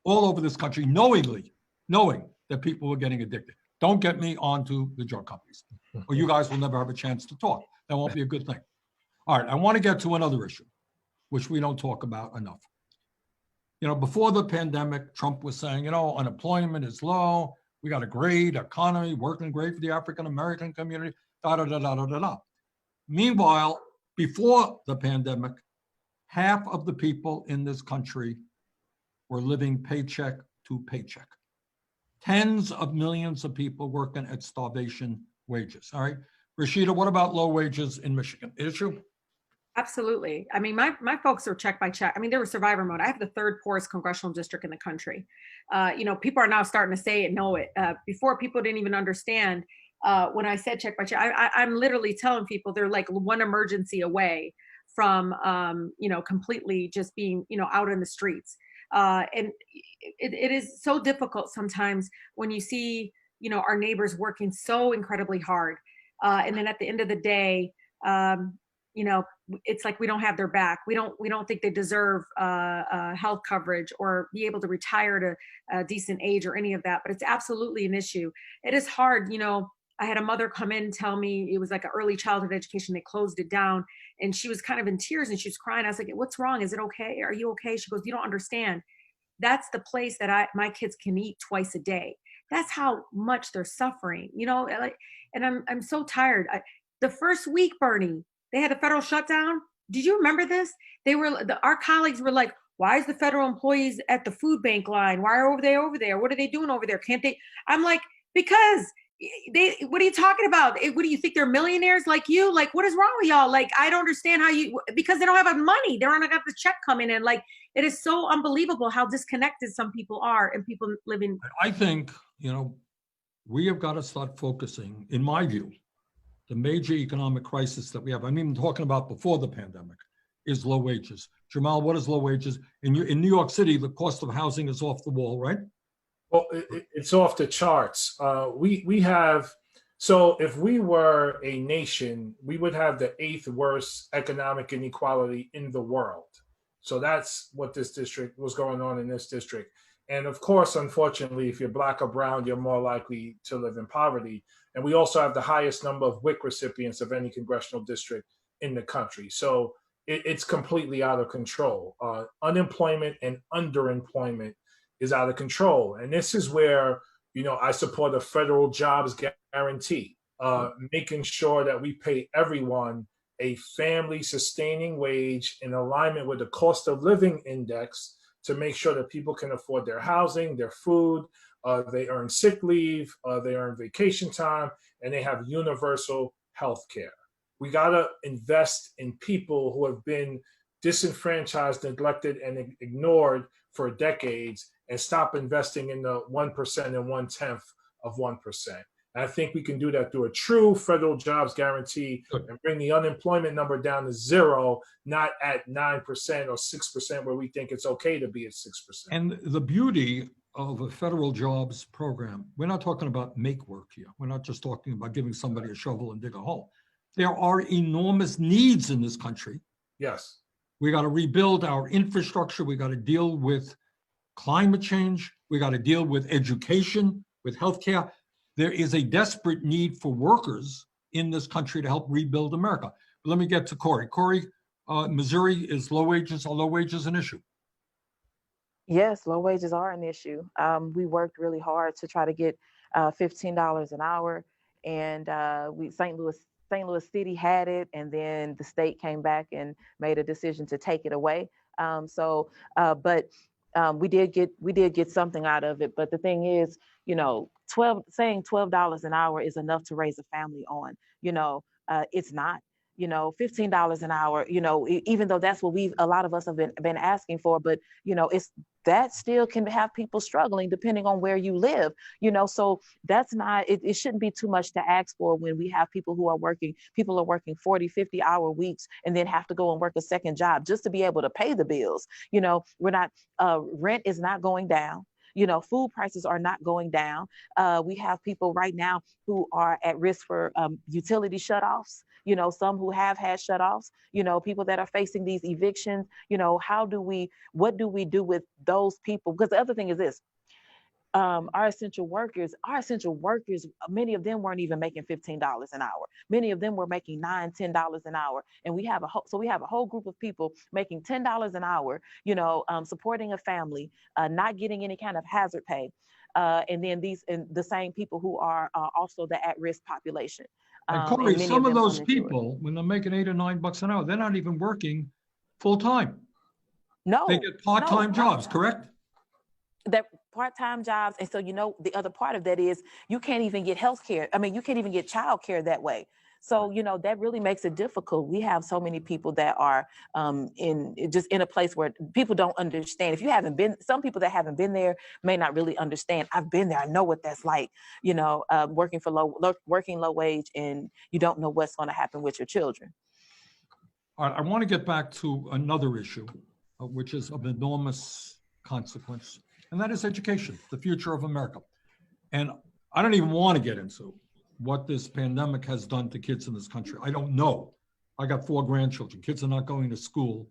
all over this country, knowing that people were getting addicted. Don't get me onto the drug companies, or you guys will never have a chance to talk. That won't be a good thing. All right, I want to get to another issue, which we don't talk about enough. Before the pandemic, Trump was saying, unemployment is low. We got a great economy, working great for the African-American community, da-da-da-da-da-da-da. Meanwhile, before the pandemic, half of the people in this country were living paycheck to paycheck. Tens of millions of people working at starvation wages. All right. Rashida, what about low wages in Michigan? Issue? Absolutely. I mean, my folks are check by check. I mean, they were survivor mode. I have the 3rd poorest congressional district in the country. People are now starting to say it, know it. Before, people didn't even understand. When I said check by check, I'm literally telling people they're like one emergency away from, completely just being, out in the streets. And it is so difficult sometimes when you see, our neighbors working so incredibly hard. And then at the end of the day, it's like we don't have their back. We don't think they deserve health coverage or be able to retire to a decent age or any of that. But it's absolutely an issue. It is hard. I had a mother come in and tell me it was like an early childhood education. They closed it down, and she was kind of in tears and she was crying. I was like, "What's wrong? Is it okay? Are you okay?" She goes, "You don't understand. That's the place that my kids can eat twice a day. That's how much they're suffering, And I'm so tired. The first week, Bernie, they had a federal shutdown. Did you remember this? Our colleagues were like, "Why is the federal employees at the food bank line? Why are they over there? What are they doing over there? Can't they?" I'm like, because what are you talking about? What do you think they're millionaires like you? Like, what is wrong with y'all? Like, I don't understand because they don't have money. They don't have the check coming in. Like, it is so unbelievable how disconnected some people are and people living. I think, we have got to start focusing, in my view, the major economic crisis that we have, I'm even talking about before the pandemic, is low wages. Jamaal, what is low wages? In New York City, the cost of housing is off the wall, right? Well, it's off the charts. We have, so if we were a nation, we would have the 8th worst economic inequality in the world. So that's what this district was going on in this district. And of course, unfortunately, if you're Black or brown, you're more likely to live in poverty. And we also have the highest number of WIC recipients of any congressional district in the country. So it's completely out of control. Unemployment and underemployment is out of control. And this is where, I support a federal jobs guarantee, making sure that we pay everyone a family sustaining wage in alignment with the cost of living index to make sure that people can afford their housing, their food, they earn sick leave, they earn vacation time, and they have universal health care. We got to invest in people who have been disenfranchised, neglected, and ignored for decades, and stop investing in the 1% and 1/10 of 1%. And I think we can do that through a true federal jobs guarantee and bring the unemployment number down to 0, not at 9% or 6% where we think it's okay to be at 6%. And the beauty of a federal jobs program, we're not talking about make work here. We're not just talking about giving somebody a shovel and dig a hole. There are enormous needs in this country. Yes. We got to rebuild our infrastructure. We got to deal with climate change. We got to deal with education, with healthcare. There is a desperate need for workers in this country to help rebuild America. But let me get to Cori. Cori, Missouri is low wages. Are low wages an issue? Yes, low wages are an issue. We worked really hard to try to get $15 an hour, and St. Louis City had it, and then the state came back and made a decision to take it away. But we did get something out of it. But the thing is, saying $12 an hour is enough to raise a family on. It's not. $15 an hour. Even though that's what a lot of us have been asking for, but that still can have people struggling depending on where you live. So that's not. It shouldn't be too much to ask for when we have people who are working. People are working 40, 50-hour weeks and then have to go and work a second job just to be able to pay the bills. We're not. Rent is not going down. Food prices are not going down. We have people right now who are at risk for utility shutoffs. Some who have had shutoffs. People that are facing these evictions. What do we do with those people? Because the other thing is this. Our essential workers, many of them weren't even making $15 an hour. Many of them were making $9, $10 an hour. And we have a whole group of people making $10 an hour, supporting a family, not getting any kind of hazard pay. And then the same people who are also the at-risk population. And Cori, some of those uninsured. people, when they're making $8 or $9 an hour, they're not even working full-time. No. They get part-time jobs, correct? That part-time jobs. And so, the other part of that is you can't even get health care. I mean, you can't even get child care that way. So, that really makes it difficult. We have so many people that are in a place where people don't understand. If you haven't been, some people that haven't been there may not really understand. I've been there. I know what that's like, working low wage, and you don't know what's going to happen with your children. All right, I want to get back to another issue, which is of enormous consequence, and that is education, the future of America. And I don't even want to get into what this pandemic has done to kids in this country. I don't know. I got 4 grandchildren. Kids are not going to school.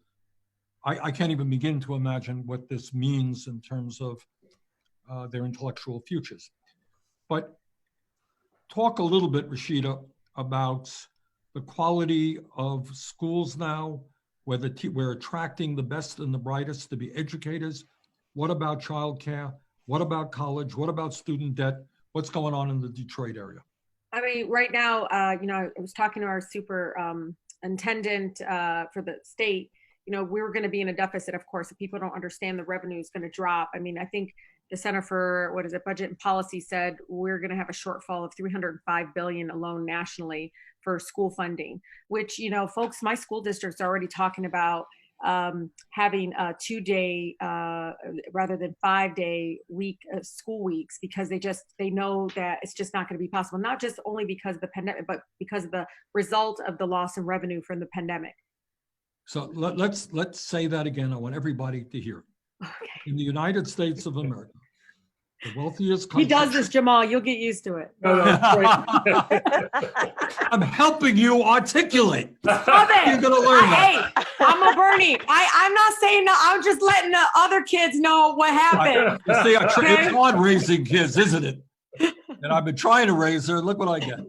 I can't even begin to imagine what this means in terms of their intellectual futures. But talk a little bit, Rashida, about the quality of schools now, whether we're attracting the best and the brightest to be educators. What about childcare? What about college? What about student debt? What's going on in the Detroit area? I mean, right now, I was talking to our superintendent for the state. We're going to be in a deficit, of course. If people don't understand, the revenue is going to drop. I mean, I think the Center for Budget and Policy said we're going to have a shortfall of $305 billion alone nationally for school funding, which, folks, my school district's already talking about having a 2-day rather than 5-day school weeks, because they know that it's just not going to be possible. Not just only because of the pandemic, but because of the result of the loss of revenue from the pandemic. So let's say that again. I want everybody to hear. Okay. In the United States of America, The wealthiest He country. does this, Jamaal. You'll get used to it. No, no, I'm helping you articulate. Stop it. You're gonna learn that. Hey, I'm a Bernie. I'm not saying no. I'm just letting the other kids know what happened. You see, Okay. it's hard raising kids, isn't it? And I've been trying to raise her. Look what I get.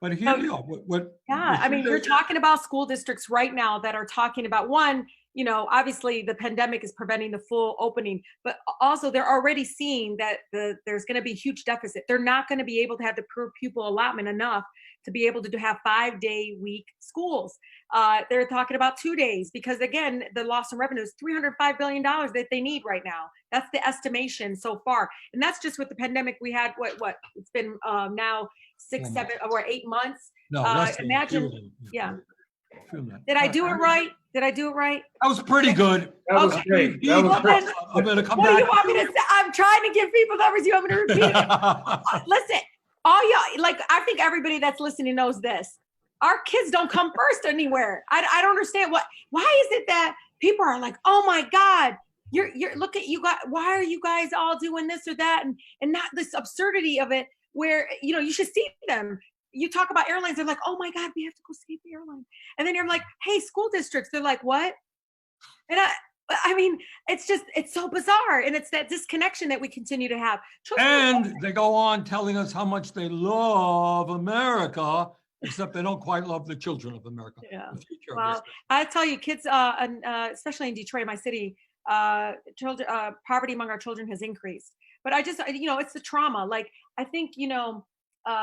But here we are. Yeah, I mean, you're talking about school districts right now that are talking about one, obviously the pandemic is preventing the full opening, but also they're already seeing that there's going to be a huge deficit. They're not going to be able to have the per pupil allotment enough to be able to have 5-day week schools. They're talking about 2 days because, again, the loss in revenue is $305 billion that they need right now. That's the estimation so far. And that's just with the pandemic. We had what it's been now 6, 7, or 8 months. No, imagine, yeah. That. Did I do it right? Did I do it right? That was pretty good. That was great. That was great. I'm going to come What do back. you want me to say? I'm trying to give people numbers. You want me to repeat it? Listen, all y'all, I think everybody that's listening knows this. Our kids don't come first anywhere. I don't understand why is it that people are like, oh my God, you're look at you guys. Why are you guys all doing this or that? And not this absurdity of it where, you should see them. You talk about airlines, they're like, oh my God, we have to go see the airline. And then you're like, hey, school districts, they're like, what? And I mean, it's so bizarre. And it's that disconnection that we continue to have. And they go on telling us how much they love America, except they don't quite love the children of America. Yeah. The future of Well, this. I tell you, kids, especially in Detroit, my city, children, poverty among our children has increased. But it's the trauma. I think,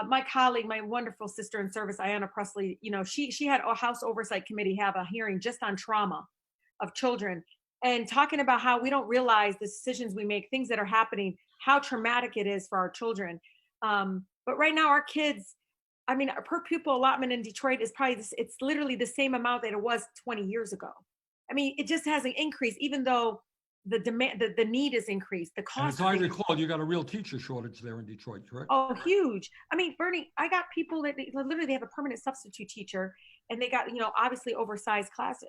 my colleague, my wonderful sister in service, Ayanna Presley, she had a House Oversight Committee have a hearing just on trauma of children and talking about how we don't realize the decisions we make, things that are happening, how traumatic it is for our children. But right now, our kids, I mean, our per pupil allotment in Detroit is it's literally the same amount that it was 20 years ago. I mean, it just hasn't increased, even though the demand, the need is increased, the cost. As I recall, you got a real teacher shortage there in Detroit, correct? Oh, huge. I mean, Bernie, I got people that literally they have a permanent substitute teacher and they got, obviously oversized classes,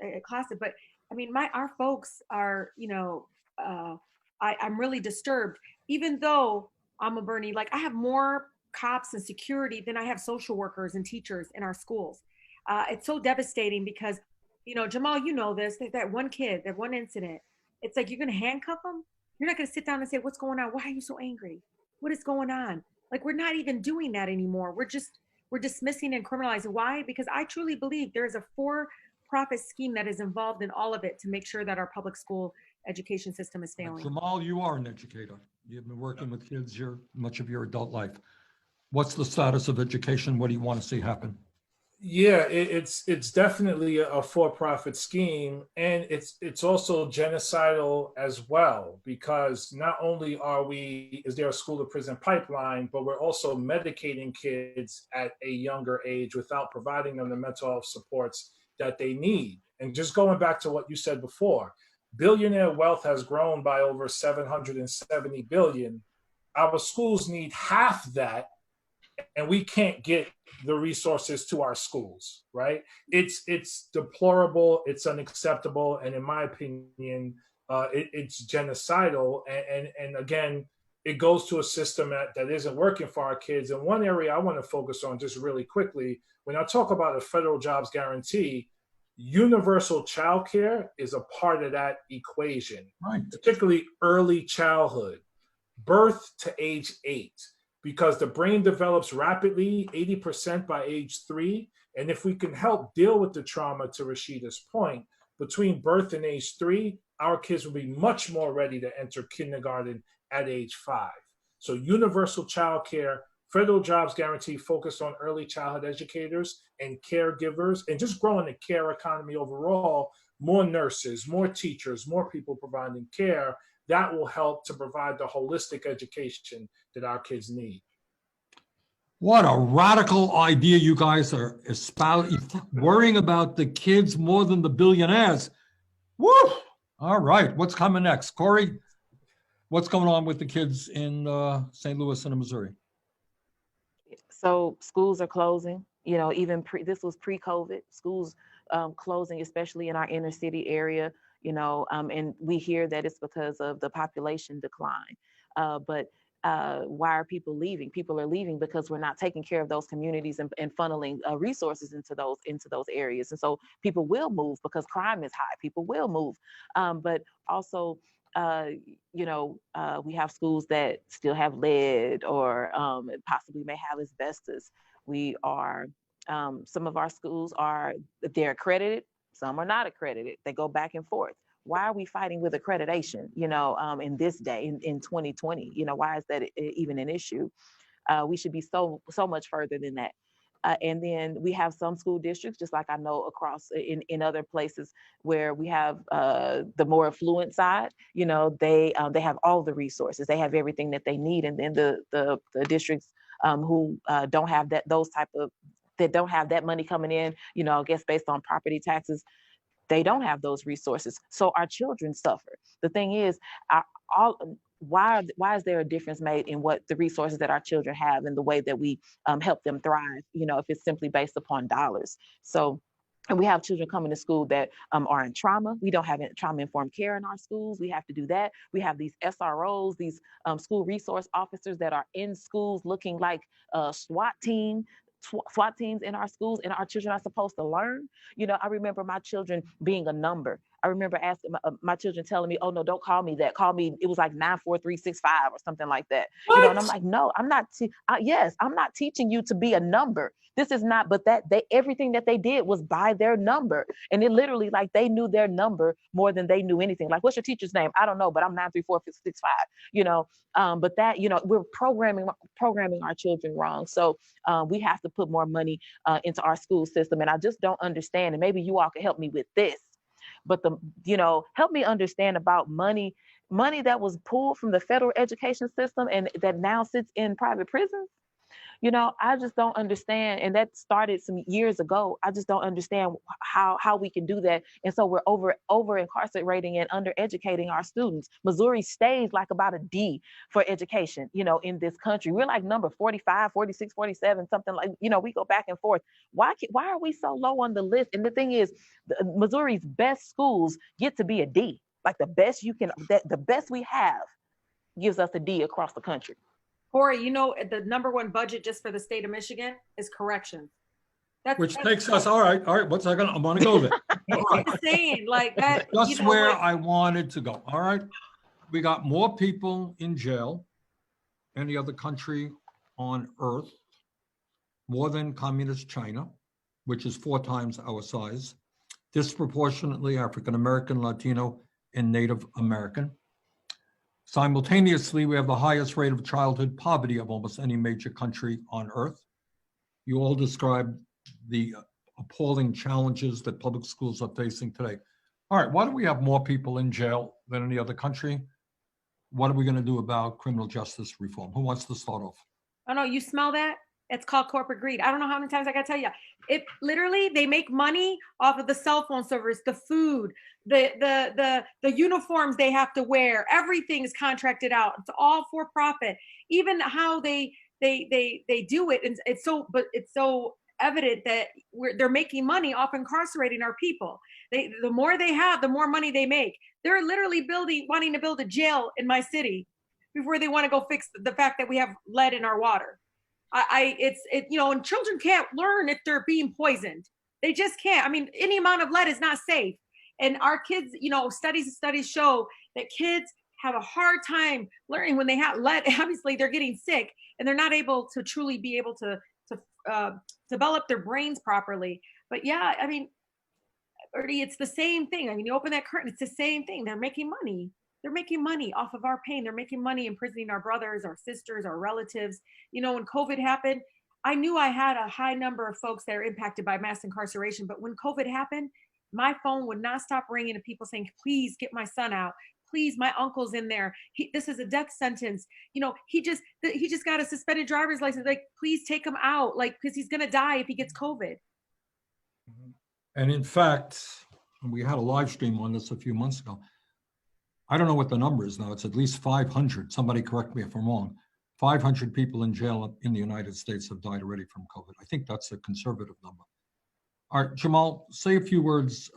but I mean, our folks are, I'm really disturbed, even though I'm a Bernie, I have more cops and security than I have social workers and teachers in our schools. It's so devastating because, Jamaal, this, that one kid, that one incident, it's like, you're going to handcuff them. You're not going to sit down and say, what's going on? Why are you so angry? What is going on? We're not even doing that anymore. We're dismissing and criminalizing. Why? Because I truly believe there is a for-profit scheme that is involved in all of it to make sure that our public school education system is failing. Jamaal, you are an educator. You've been working with kids much of your adult life. What's the status of education? What do you want to see happen? Yeah, it's definitely a for-profit scheme, and it's also genocidal as well, because not only is there a school to prison pipeline, but we're also medicating kids at a younger age without providing them the mental health supports that they need. And just going back to what you said before, billionaire wealth has grown by over 770 billion. Our schools need half that, and we can't get the resources to our schools, right? It's deplorable, it's unacceptable, and in my opinion, it's genocidal. And again, it goes to a system that isn't working for our kids. And one area I want to focus on just really quickly, when I talk about a federal jobs guarantee, universal childcare is a part of that equation, Right. Particularly early childhood, birth to age 8. Because the brain develops rapidly, 80% by age 3. And if we can help deal with the trauma, to Rashida's point, between birth and age 3, our kids will be much more ready to enter kindergarten at age 5. So universal childcare, federal jobs guarantee focused on early childhood educators and caregivers, and just growing the care economy overall, more nurses, more teachers, more people providing care. That will help to provide the holistic education that our kids need. What a radical idea you guys are espousing, worrying about the kids more than the billionaires. Woo! All right, what's coming next? Cori, what's going on with the kids in St. Louis and Missouri? So schools are closing, even this was pre-COVID, schools closing, especially in our inner city area. and we hear that it's because of the population decline. But why are people leaving? People are leaving because we're not taking care of those communities and funneling resources into those areas. And so people will move because crime is high. People will move, but also, we have schools that still have lead or possibly may have asbestos. Some of our schools they're accredited, some are not accredited. They go back and forth. Why are we fighting with accreditation, in this day, in 2020? Why is that even an issue? We should be so much further than that. And then we have some school districts, just like I know across in other places where we have the more affluent side, they have all the resources, they have everything that they need. And then the districts who don't have that don't have that money coming in, I guess based on property taxes, they don't have those resources. So our children suffer. The thing is, why is there a difference made in what the resources that our children have and the way that we help them thrive, if it's simply based upon dollars? So, and we have children coming to school that are in trauma. We don't have trauma-informed care in our schools. We have to do that. We have these SROs, these school resource officers that are in schools looking like SWAT teams in our schools, and our children are supposed to learn. I remember my children being a number. I remember asking my children telling me, "Oh no, don't call me that. Call me." It was like 94365 or something like that. What? And I'm like, no, I'm not. Yes, I'm not teaching you to be a number. This is not. But everything that they did was by their number, and it literally like they knew their number more than they knew anything. Like, what's your teacher's name? I don't know, but I'm 93465. But that we're programming our children wrong. So we have to put more money into our school system, and I just don't understand. And maybe you all can help me with this. But help me understand about money that was pulled from the federal education system and that now sits in private prisons. I just don't understand. And that started some years ago. I just don't understand how we can do that. And so we're over incarcerating and under educating our students. Missouri stays like about a D for education, in this country. We're like number 45, 46, 47, something like, we go back and forth. Why are we so low on the list? And the thing is, Missouri's best schools get to be a D. Like the best the best we have gives us a D across the country. Cori, the number one budget just for the state of Michigan is corrections. Which takes us, all right, I'm going to go there. It's insane, like that. Just where I wanted to go, all right? We got more people in jail than any other country on earth, more than communist China, which is 4 times our size, disproportionately African-American, Latino, and Native American. Simultaneously, we have the highest rate of childhood poverty of almost any major country on earth. You all described the appalling challenges that public schools are facing today. All right, why do we have more people in jail than any other country? What are we going to do about criminal justice reform? Who wants to start off? Oh no, you smell that? It's called corporate greed. I don't know how many times I got to tell you. It literally, they make money off of the cell phone service, the food, the uniforms they have to wear. Everything is contracted out. It's all for profit. Even how they do it, and it's so evident that they're making money off incarcerating our people. The more they have, the more money they make. They're literally wanting to build a jail in my city before they want to go fix the fact that we have lead in our water. And children can't learn if they're being poisoned. They just can't. I mean, any amount of lead is not safe. And our kids, studies show that kids have a hard time learning when they have lead. Obviously, they're getting sick and they're not able to truly be able to develop their brains properly. But yeah, I mean, Bertie, it's the same thing. I mean, you open that curtain, it's the same thing. They're making money. They're making money off of our pain. They're making money imprisoning our brothers, our sisters, our relatives. When COVID happened, I knew I had a high number of folks that are impacted by mass incarceration. But when COVID happened, my phone would not stop ringing to people saying, please get my son out. Please, my uncle's in there. This is a death sentence. He just got a suspended driver's license. Like, please take him out. Like, because he's going to die if he gets COVID. And in fact, we had a live stream on this a few months ago. I don't know what the number is now. It's at least 500. Somebody correct me if I'm wrong. 500 people in jail in the United States have died already from COVID. I think that's a conservative number. All right, Jamaal, say a few words.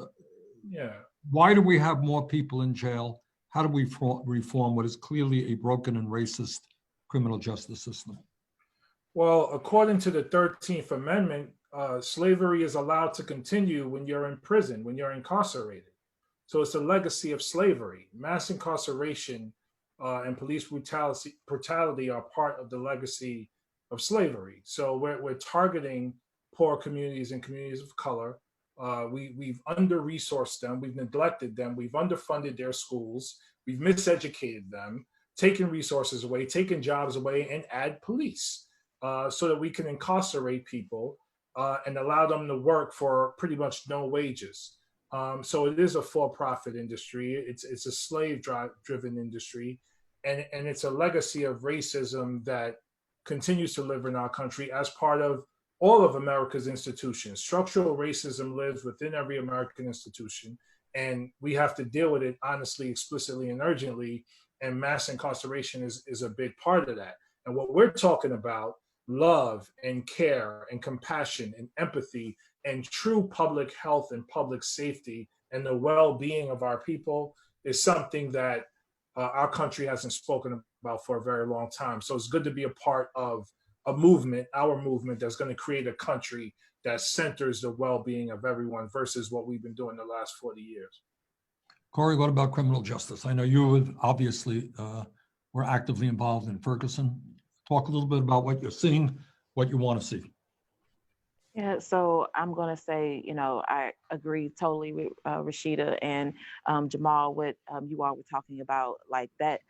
Yeah. Why do we have more people in jail? How do we reform what is clearly a broken and racist criminal justice system? Well, according to the 13th Amendment, slavery is allowed to continue when you're in prison, when you're incarcerated. So it's a legacy of slavery. Mass incarceration and police brutality are part of the legacy of slavery. So we're targeting poor communities and communities of color. We've under-resourced them, we've neglected them, we've underfunded their schools, we've miseducated them, taken resources away, taken jobs away, and add police so that we can incarcerate people and allow them to work for pretty much no wages. So it is a for-profit industry. It's a slave-driven industry, and it's a legacy of racism that continues to live in our country as part of all of America's institutions. Structural racism lives within every American institution, and we have to deal with it honestly, explicitly, and urgently. And mass incarceration is a big part of that. And what we're talking about, love and care and compassion and empathy and true public health and public safety and the well-being of our people, is something that our country hasn't spoken about for a very long time. So it's good to be a part of a movement, our movement, that's going to create a country that centers the well-being of everyone versus what we've been doing the last 40 years. Cori, what about criminal justice? I know you obviously were actively involved in Ferguson. Talk a little bit about what you're seeing, what you want to see. Yeah, so I'm going to say, I agree totally with Rashida and Jamaal, what you all were talking about, like that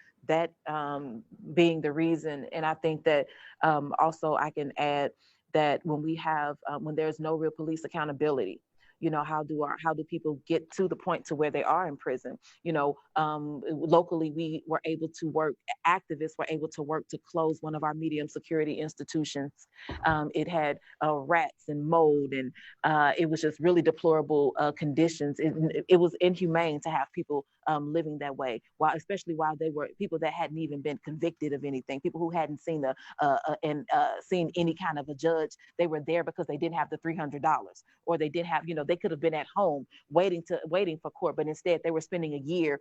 being the reason. And I think that also I can add that when we have, when there's no real police accountability, how do people get to the point to where they are in prison? Locally, we were able to work, activists were able to work to close one of our medium security institutions. It had rats and mold, and it was just really deplorable conditions. It was inhumane to have people living that way, especially while they were people that hadn't even been convicted of anything, people who hadn't seen seen any kind of a judge. They were there because they didn't have the $300, or they did have, they could have been at home waiting for court, but instead they were spending a year,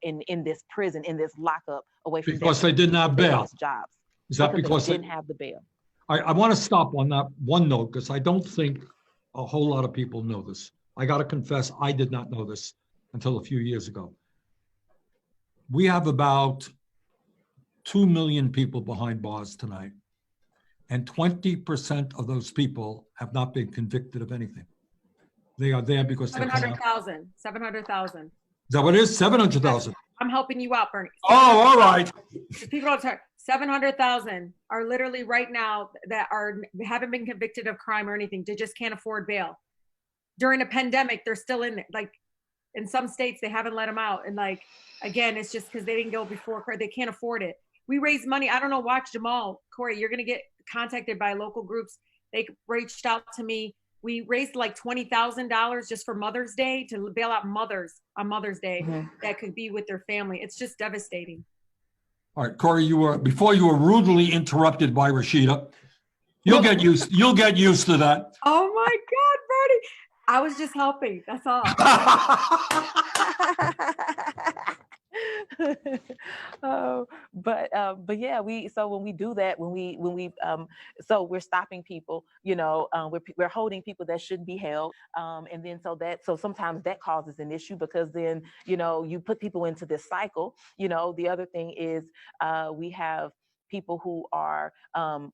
in this prison, in this lockup, away from because they didn't have bail. Jobs. Is that because they didn't have the bail? I want to stop on that one note, because I don't think a whole lot of people know this. I got to confess, I did not know this until a few years ago. We have about 2 million people behind bars tonight, and 20% of those people have not been convicted of anything. They are there because 700,000. 700,000. Is that what it is? 700,000. I'm helping you out, Bernie. Oh, all right. People don't talk. 700,000 are literally right now that haven't been convicted of crime or anything. They just can't afford bail. During a pandemic, they're still in there. Like in some states, they haven't let them out. And like, again, it's just because they didn't go before court. They can't afford it. We raise money. I don't know. Watch Jamaal, Cori, you're going to get contacted by local groups. They reached out to me. We raised like $20,000 just for Mother's Day to bail out mothers on Mother's Day that could be with their family. It's just devastating. All right, Cori, before you were rudely interrupted by Rashida. You'll get used to that. Oh my God, Bernie. I was just helping. That's all. But yeah, so when we do that, so we're stopping people, we're holding people that shouldn't be held, and then so sometimes that causes an issue, because then you put people into this cycle. The other thing is we have people who are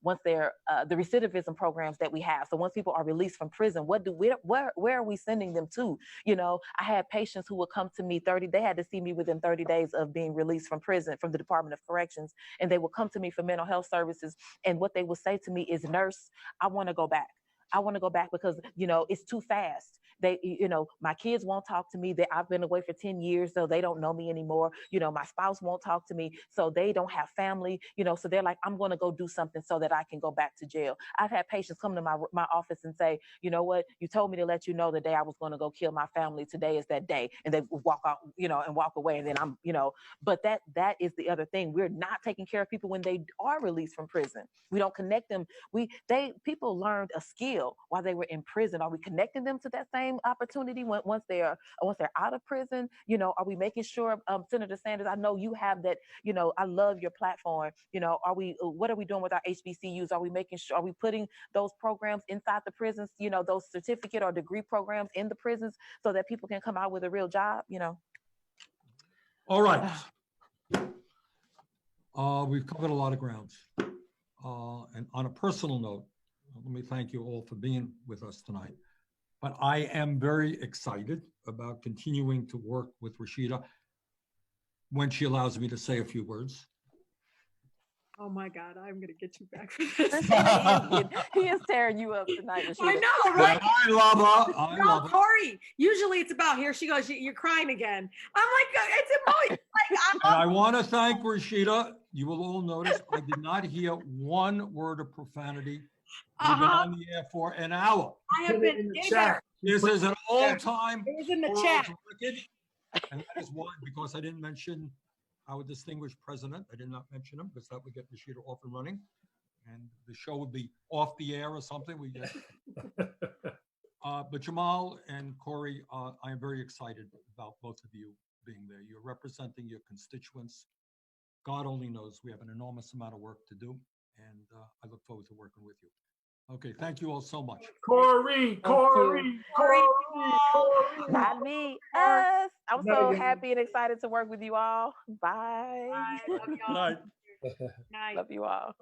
once they're the recidivism programs that we have. So once people are released from prison, where are we sending them to? I had patients who would come to me they had to see me within 30 days of being released from prison, from the Department of Corrections, and they would come to me for mental health services, and what they would say to me is, "Nurse, I want to go back. I want to go back because it's too fast. My kids won't talk to me. I've been away for 10 years, so they don't know me anymore. My spouse won't talk to me, so they don't have family. So they're like, I'm going to go do something so that I can go back to jail." I've had patients come to my office and say, "You know what? You told me to let you know the day I was going to go kill my family. Today is that day," and they walk out, and walk away, and then I'm, But that is the other thing. We're not taking care of people when they are released from prison. We don't connect them. People learned a skill. real while they were in prison? Are we connecting them to that same opportunity once they're out of prison? You know, are we making sure, Senator Sanders, I know you have that, you know, I love your platform. You know, what are we doing with our HBCUs? Are we making sure, are we putting those programs inside the prisons, you know, those certificate or degree programs in the prisons so that people can come out with a real job, you know? All right. We've covered a lot of grounds. And on a personal note, let me thank you all for being with us tonight. But I am very excited about continuing to work with Rashida when she allows me to say a few words. Oh my God, I'm gonna get you back for this. He is tearing you up tonight, Rashida. I know, right? I love her. I No, love her. Cori. Usually it's about here. She goes, "You're crying again." I'm like, it's emotional. And I want to thank Rashida. You will all notice I did not hear one word of profanity. We've been on the air for an hour. I have been in the getting chat. better. This is an all-time It was in the world chat. record. And that is why, because I didn't mention our distinguished president. I did not mention him because that would get Rashida off and running. And the show would be off the air or something. But Jamaal and Cori, I am very excited about both of you being there. You're representing your constituents. God only knows we have an enormous amount of work to do. And I look forward to working with you. Okay, thank you all so much. Corey. Not me, us. I'm so Night, happy and excited to work with you all. Bye. Bye. Love y'all. Good night. Night. Love you all.